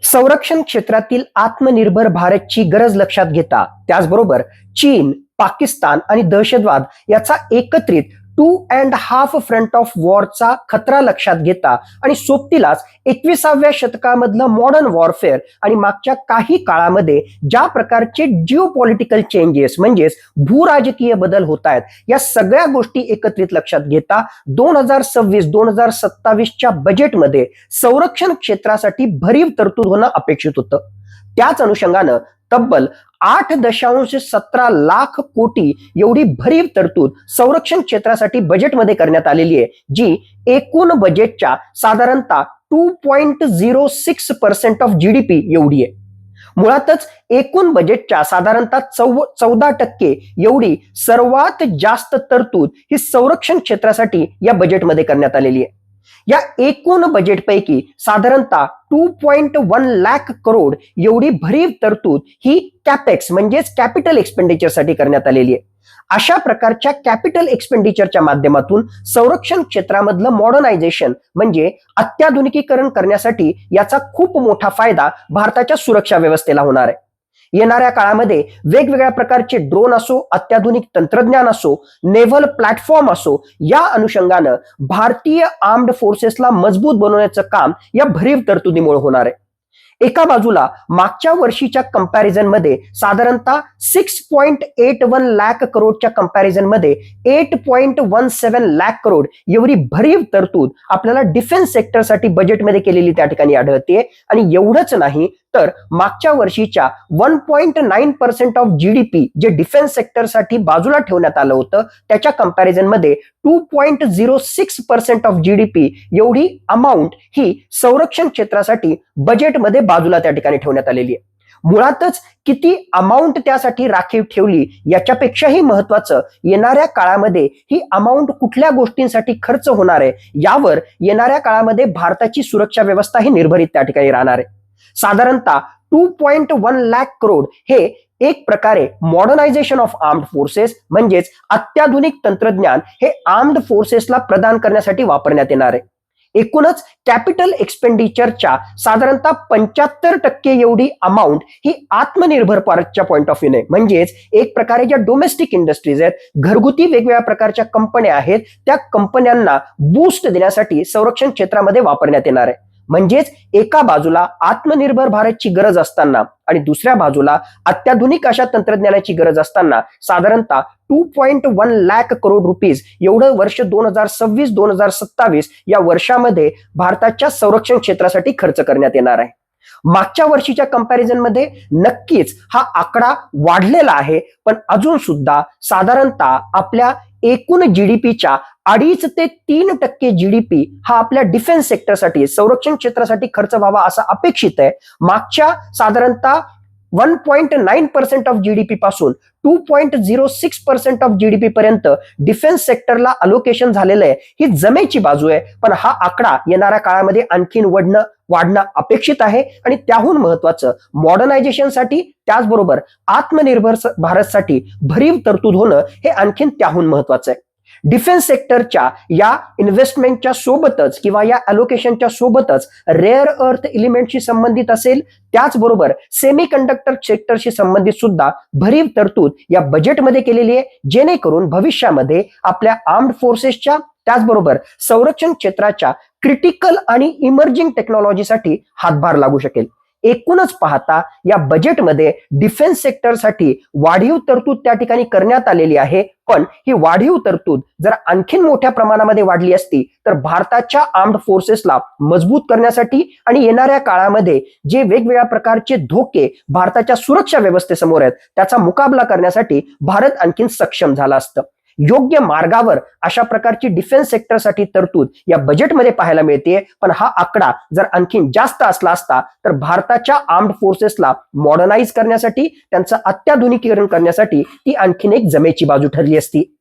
संरक्षण क्षेत्रातील आत्मनिर्भर भारतची गरज लक्षात घेता त्याचबरोबर चीन, पाकिस्तान आणि दहशतवाद याचा एकत्रित 2.5 फ्रंट ऑफ वॉरचा खतरा लक्षात घेता आणि सोबतीलाच 21व्या शतकामधलं मॉडर्न वॉरफेअर आणि मागच्या काही काळामध्ये ज्या प्रकारचे जिओपॉलिटिकल चेंजेस म्हणजेच भूराजकीय बदल होत आहेत या सगळ्या गोष्टी एकत्रित लक्षात घेता 2026-2027च्या बजेटमध्ये संरक्षण क्षेत्रासाठी भरीव तरतूद होणं अपेक्षित होतं. त्याच अनुषंगानं तब्बल 8.17 लाख कोटी एवढी भरीव तरतूद संरक्षण क्षेत्रासाठी बजेटमध्ये करण्यात आलेली आहे, जी एकूण बजेटच्या साधारणतः 2.06% ऑफ जीडीपी एवढी आहे. मुळातच एकूण बजेटच्या साधारणतः 14% एवढी सर्वात जास्त तरतूद ही संरक्षण क्षेत्रासाठी या बजेटमध्ये करण्यात आलेली आहे. या एकूण बजेटपैकी साधारणतः 2.1 लाख करोड एवढी भरीव तरतूद ही कॅपेक्स म्हणजेच कॅपिटल एक्सपेंडिचरसाठी करण्यात आलेली आहे. अशा प्रकारच्या कॅपिटल एक्सपेंडिचरच्या माध्यमातून संरक्षण क्षेत्रामधलं मॉडर्नायझेशन म्हणजे अत्याधुनिकीकरण करण्यासाठी याचा खूप मोठा फायदा भारताच्या सुरक्षा व्यवस्थेला होणार आहे. येणाऱ्या काळामध्ये वेगवेगळ्या प्रकारचे ड्रोन असो, अत्याधुनिक तंत्रज्ञान असो, नेव्हल प्लॅटफॉर्म असो, या अनुषंगानं भारतीय आर्म्ड फोर्सेसला मजबूत बनवण्याचं काम या भरीव तरतुदीमुळे होणार आहे. एका बाजूला मागच्या वर्षीच्या कंपॅरिझन मध्ये साधारणतः 6.81 लाख करोडच्या कंपॅरिझन मध्ये 8.17 लाख करोड एवढी भरीव तरतूद आपल्याला डिफेन्स सेक्टरसाठी बजेटमध्ये केलेली त्या ठिकाणी आढळते. आणि एवढंच नाही तर मागच्या वर्षीच्या 1.9% ऑफ जीडीपी जे डिफेन्स सेक्टरसाठी बाजूला ठेवण्यात आलं होतं त्याच्या कंपॅरिझन मध्ये 2.06% ऑफ जीडीपी एवढी अमाऊंट ही संरक्षण क्षेत्रासाठी बजेटमध्ये बाजूला त्या ठिकाणी ठेवण्यात आलेली आहे. मुळातच किती अमाऊंट त्यासाठी राखीव ठेवली याच्यापेक्षाही महत्वाचं येणाऱ्या काळामध्ये ही अमाऊंट कुठल्या गोष्टींसाठी खर्च होणार आहे यावर येणाऱ्या काळामध्ये भारताची सुरक्षा व्यवस्था ही निर्भरित त्या ठिकाणी राहणार आहे. साधारणतः 2.1 लाख करोड हे एक प्रकारे मॉडर्नायझेशन ऑफ आर्म्ड फोर्सेस म्हणजेच अत्याधुनिक तंत्रज्ञान हे आर्म्ड फोर्सेसला प्रदान करण्यासाठी वापरण्यात येणार आहे. एकूणच कॅपिटल एक्सपेंडिचरच्या साधारणतः 75% एवढी अमाऊंट ही आत्मनिर्भर भारतच्या पॉइंट ऑफ व्ह्यूने म्हणजेच एक प्रकारे ज्या डोमेस्टिक इंडस्ट्रीज आहेत, घरगुती वेगवेगळ्या प्रकारच्या कंपन्या आहेत, त्या कंपन्यांना बूस्ट देण्यासाठी संरक्षण क्षेत्रामध्ये वापरण्यात येणार आहे. म्हणजेच एका बाजूला आत्मनिर्भर भारतची गरज असताना आणि दुसऱ्या बाजूला अत्याधुनिक अशा तंत्रज्ञानाची गरज असताना साधारणतः 2.1 लाख करोड रुपीज एवढं वर्ष 2026-2027 या वर्षामध्ये भारताच्या संरक्षण क्षेत्रासाठी खर्च करण्यात येणार आहे. मागच्या वर्षीच्या कंपॅरिझन मध्ये नक्कीच हा आकडा वाढलेला आहे, पण अजून सुद्धा साधारणतः आपल्या एकूण जीडीपीच्या 2.5 ते 3% जीडीपी हा आपल्या डिफेन्स सेक्टरसाठी संरक्षण क्षेत्रासाठी खर्च व्हावा असा अपेक्षित आहे. मागच्या साधारणतः 1.9% ऑफ जीडीपी पासून 2.06% ऑफ जीडीपी पर्यंत डिफेन्स सेक्टरला अलोकेशन झालेलं आहे. ही जमेची बाजू आहे, पण हा आकडा येणाऱ्या काळामध्ये आणखीन वाढणं अपेक्षित आहे. आणि त्याहून महत्वाचं मॉडर्नायझेशनसाठी त्याचबरोबर आत्मनिर्भर भारतसाठी भरीव तरतूद होणं हे आणखीन त्याहून महत्वाचं आहे. डिफेन्स सेक्टरच्या या इन्व्हेस्टमेंटच्या सोबतच किंवा या अलोकेशनच्या सोबतच रेअर अर्थ एलिमेंटशी संबंधित असेल, त्याचबरोबर सेमी कंडक्टर सेक्टरशी संबंधित सुद्धा भरीव तरतूद या बजेटमध्ये केलेली आहे, जेणेकरून भविष्यामध्ये आपल्या आर्म्ड फोर्सेसच्या त्याचबरोबर संरक्षण क्षेत्राच्या क्रिटिकल आणि इमर्जिंग टेक्नॉलॉजीसाठी हातभार लागू शकेल. एकूणच पाहता या बजेटमध्ये डिफेन्स सेक्टरसाठी वाढीव तरतूद त्या ठिकाणी करण्यात आलेली आहे, पण ही वाढीव तरतूद जर आणखीन मोठ्या प्रमाणामध्ये वाढली असती तर भारताच्या आर्म्ड फोर्सेसला मजबूत करण्यासाठी आणि येणाऱ्या काळामध्ये जे वेगवेगळ्या प्रकारचे धोके भारताच्या सुरक्षा व्यवस्थेसमोर आहेत त्याचा मुकाबला करण्यासाठी भारत आणखीन सक्षम झाला असतं. योग्य मार्गावर अशा प्रकारची डिफेन्स सेक्टरसाठी तरतूद या बजेटमध्ये पाहायला मिळते, पण हा आकडा जर आणखीन जास्त असला असता तर भारताच्या आर्म्ड फोर्सेसला मॉडर्नाइज करण्यासाठी त्यांचं अत्याधुनिकीकरण करण्यासाठी ती आणखीन एक जमेची बाजू ठरली असती.